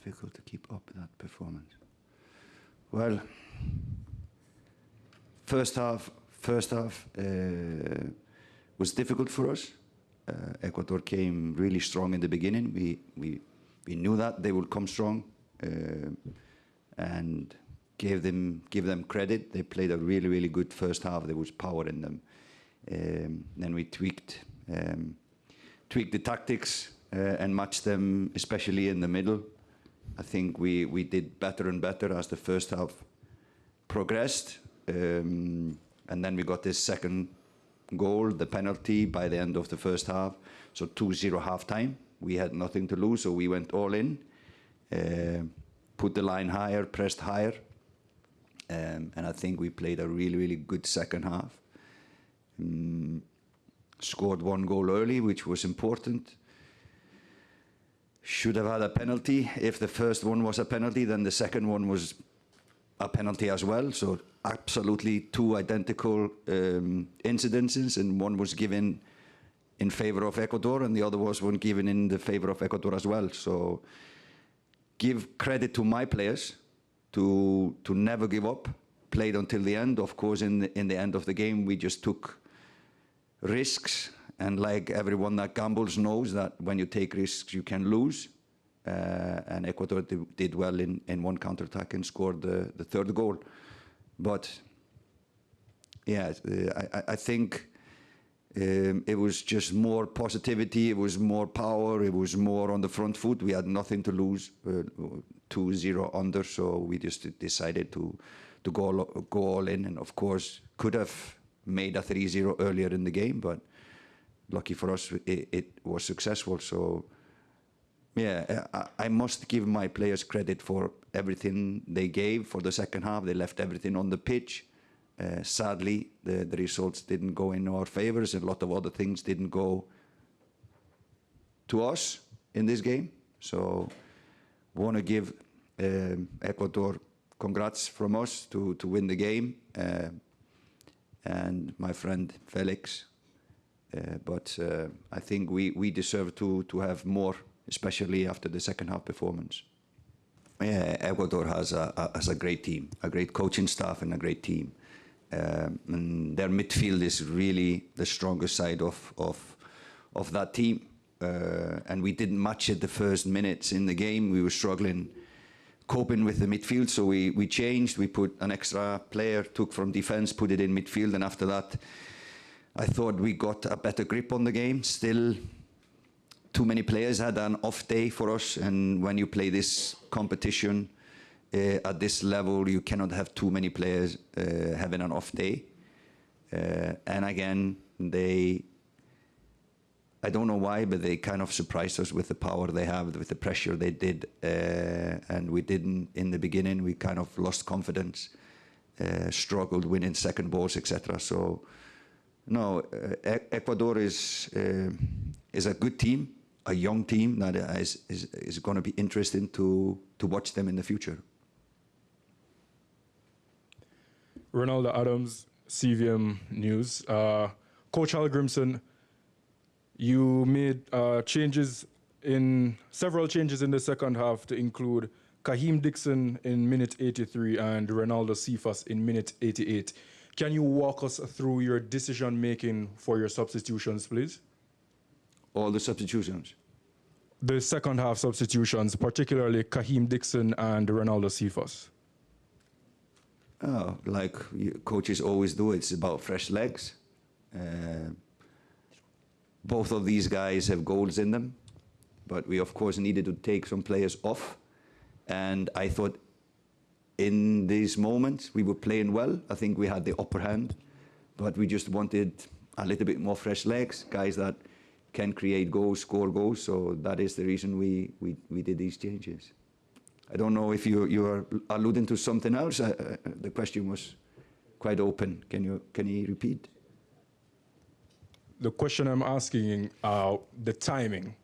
difficult to keep up that performance. Well, first half was difficult for us. Ecuador came really strong in the beginning. We knew that they would come strong, and give them credit. They played a really good first half. There was power in them. Then we tweaked the tactics and matched them, especially in the middle. I think we did better and better as the first half progressed. And then we got this second goal, the penalty, by the end of the first half. So 2-0 halftime. We had nothing to lose, so we went all in, put the line higher, pressed higher. And I think we played a really good second half. Scored one goal early, which was important. Should have had a penalty. If the first one was a penalty, then the second one was a penalty as well. So absolutely two identical incidences, and one was given in favor of Ecuador, and the other was one given in the favor of Ecuador as well. So give credit to my players to never give up, played until the end. Of course, in the end of the game, we just took risks, and like everyone that gambles knows that when you take risks, you can lose. And Ecuador did well in one counterattack and scored the third goal. But yeah, I think it was just more positivity, it was more power, it was more on the front foot. We had nothing to lose, 2-0 under, so we just decided to go all in, and of course could have made a 3-0 earlier in the game, but lucky for us it was successful. So yeah, I must give my players credit for everything they gave for the second half. They left everything on the pitch. Sadly, the results didn't go in our favors. A lot of other things didn't go to us in this game. So want to give Ecuador congrats from us to win the game. And my friend Felix. But I think we deserve to have more, especially after the second half performance. Yeah, Ecuador has a great team, a great coaching staff and a great team. And their midfield is really the strongest side of that team. And we didn't match it the first minutes in the game. We were struggling coping with the midfield, so we changed. We put an extra player, took from defense, put it in midfield, and after that I thought we got a better grip on the game. Still, too many players had an off day for us, and when you play this competition at this level, you cannot have too many players having an off day. And again, I don't know why, but they kind of surprised us with the power they have, with the pressure they did. And we didn't in the beginning. We kind of lost confidence, struggled winning second balls, etc. So, no, Ecuador is a good team, a young team that is going to be interesting to watch them in the future. Ronaldo Adams, CVM News. Coach Al Grimson, you made several changes in the second half to include Kahim Dixon in minute 83 and Ronaldo Cephas in minute 88. Can you walk us through your decision-making for your substitutions, please? All the substitutions? The second half substitutions, particularly Kahim Dixon and Ronaldo Cephas. Oh, like coaches always do, it's about fresh legs. Both of these guys have goals in them, but we of course needed to take some players off. And I thought in these moments we were playing well. I think we had the upper hand, but we just wanted a little bit more fresh legs, guys that can create goals, score goals. So that is the reason we did these changes. I don't know if you are alluding to something else. The question was quite open. Can you repeat? The question I'm asking, the timing.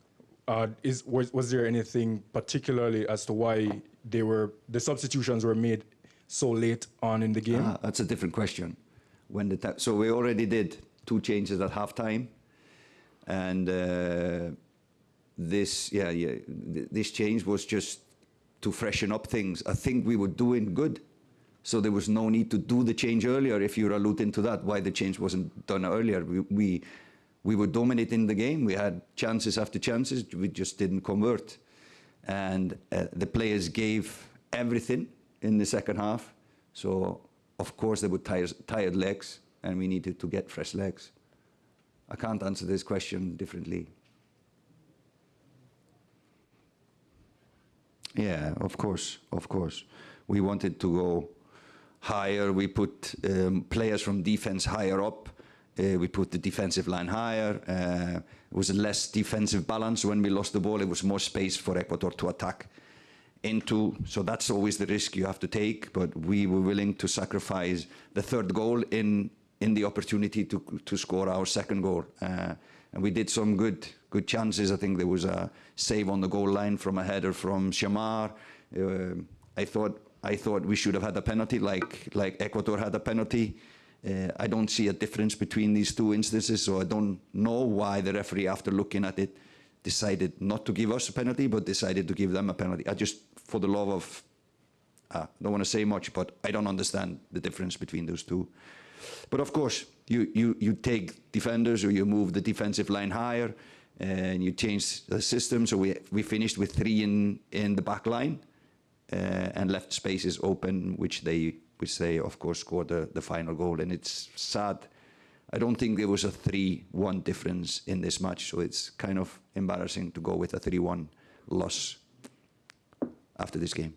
Was there anything particularly as to why the substitutions were made so late on in the game? That's a different question. So we already did 2 changes at halftime, and this change was just to freshen up things. I think we were doing good. So there was no need to do the change earlier, if you're alluding to that, why the change wasn't done earlier. We were dominating the game. We had chances after chances. We just didn't convert. And the players gave everything in the second half. So, of course, they were tired legs, and we needed to get fresh legs. I can't answer this question differently. Yeah, of course, of course. We wanted to go higher. We put players from defense higher up. We put the defensive line higher. It was a less defensive balance when we lost the ball. It was more space for Ecuador to attack into. So that's always the risk you have to take. But we were willing to sacrifice the third goal in the opportunity to score our second goal. And we did some good chances. I think there was a save on the goal line from a header from Shamar. I thought we should have had a penalty, like Ecuador had a penalty. I don't see a difference between these two instances, so I don't know why the referee, after looking at it, decided not to give us a penalty, but decided to give them a penalty. I just, for the love of, I don't want to say much, but I don't understand the difference between those two. But of course, you take defenders, or you move the defensive line higher, and you change the system. So we finished with 3 in the back line, and left spaces open, which they of course scored the final goal. And it's sad. I don't think there was a 3-1 difference in this match, so it's kind of embarrassing to go with a 3-1 loss after this game.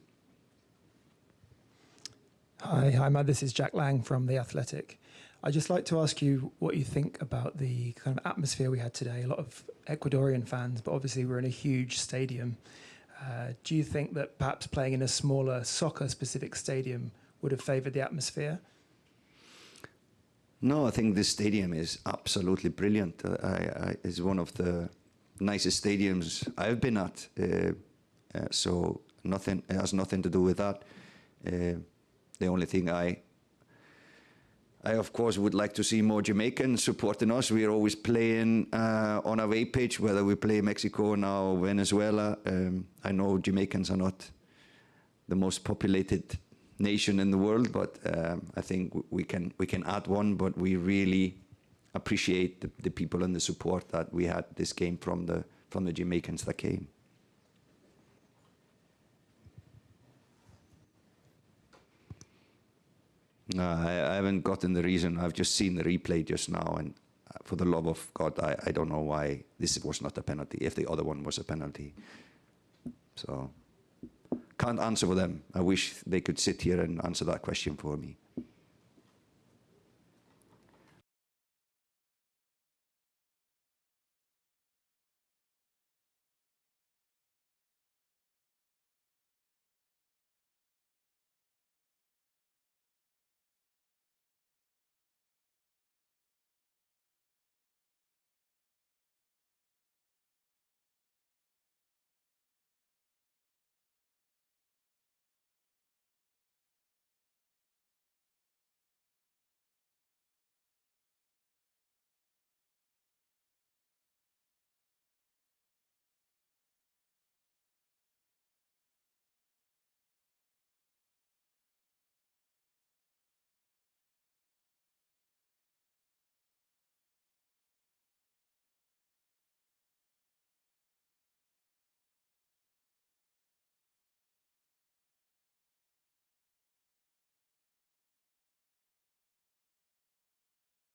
Hi, Matt. This is Jack Lang from The Athletic. I'd just like to ask you what you think about the kind of atmosphere we had today. A lot of Ecuadorian fans, but obviously we're in a huge stadium. Do you think that perhaps playing in a smaller soccer-specific stadium would have favoured the atmosphere? No, I think this stadium is absolutely brilliant. It's one of the nicest stadiums I've been at. So it has nothing to do with that. The only thing I of course would like to see more Jamaicans supporting us. We are always playing on our away pitch, whether we play Mexico now or Venezuela. I know Jamaicans are not the most populated nation in the world, but I think we can add one. But we really appreciate the people and the support that we had this game from the Jamaicans that came. No, I haven't gotten the reason. I've just seen the replay just now, and for the love of God, I don't know why this was not a penalty, if the other one was a penalty. So, can't answer for them. I wish they could sit here and answer that question for me.